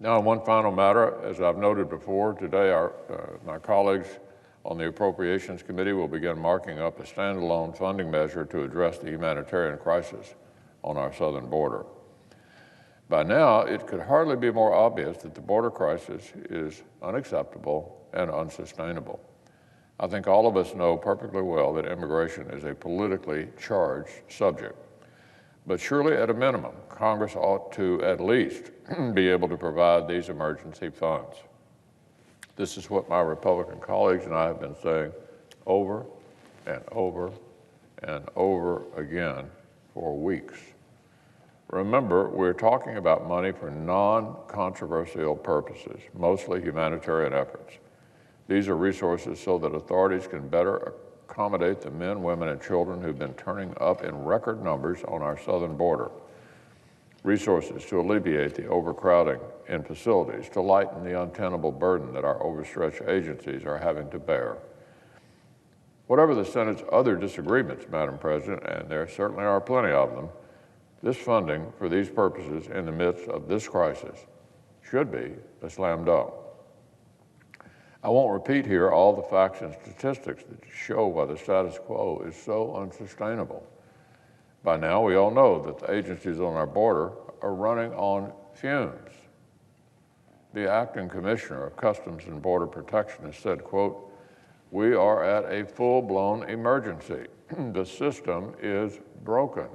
Now, on one final matter, as I've noted before, today my colleagues on the Appropriations Committee will begin marking up a standalone funding measure to address the humanitarian crisis on our southern border. By now, it could hardly be more obvious that the border crisis is unacceptable and unsustainable. I think all of us know perfectly well that immigration is a politically charged subject. But surely, at a minimum, Congress ought to at least be able to provide these emergency funds. This is what my Republican colleagues and I have been saying over and over and over again for weeks. Remember, we're talking about money for non-controversial purposes, mostly humanitarian efforts. These are resources so that authorities can better accommodate the men, women, and children who've been turning up in record numbers on our southern border. Resources to alleviate the overcrowding in facilities, to lighten the untenable burden that our overstretched agencies are having to bear. Whatever the Senate's other disagreements, Madam President, and there certainly are plenty of them, this funding for these purposes in the midst of this crisis should be a slam dunk. I won't repeat here all the facts and statistics that show why the status quo is so unsustainable. By now, we all know that the agencies on our border are running on fumes. The acting commissioner of Customs and Border Protection has said, quote, "We are at a full-blown emergency. The system is broken."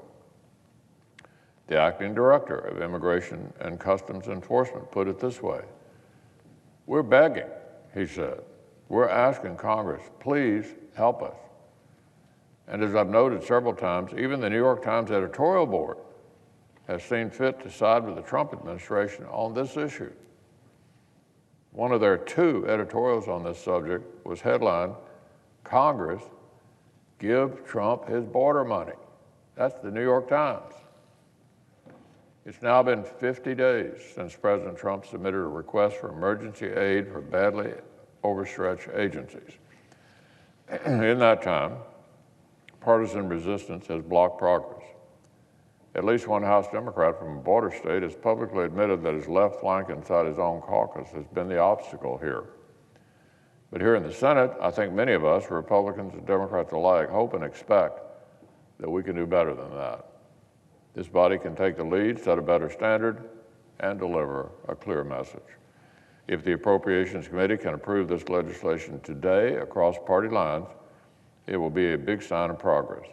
The acting director of Immigration and Customs Enforcement put it this way: "We're begging," he said. "We're asking Congress, please help us." And as I've noted several times, even the New York Times editorial board has seen fit to side with the Trump administration on this issue. One of their 2 editorials on this subject was headlined, "Congress, Give Trump His Border Money." That's the New York Times. It's now been 50 days since President Trump submitted a request for emergency aid for badly overstretched agencies. In that time, partisan resistance has blocked progress. At least one House Democrat from a border state has publicly admitted that his left flank inside his own caucus has been the obstacle here. But here in the Senate, I think many of us, Republicans and Democrats alike, hope and expect that we can do better than that. This body can take the lead, set a better standard, and deliver a clear message. If the Appropriations Committee can approve this legislation today across party lines, it will be a big sign of progress.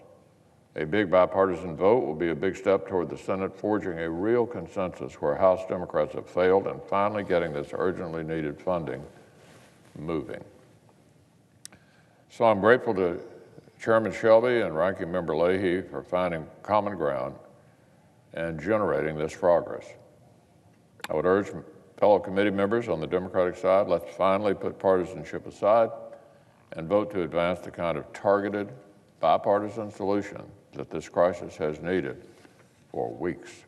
A big bipartisan vote will be a big step toward the Senate forging a real consensus where House Democrats have failed and finally getting this urgently needed funding moving. So I'm grateful to Chairman Shelby and Ranking Member Leahy for finding common ground and generating this progress. I would urge fellow committee members on the Democratic side, let's finally put partisanship aside and vote to advance the kind of targeted, bipartisan solution that this crisis has needed for weeks.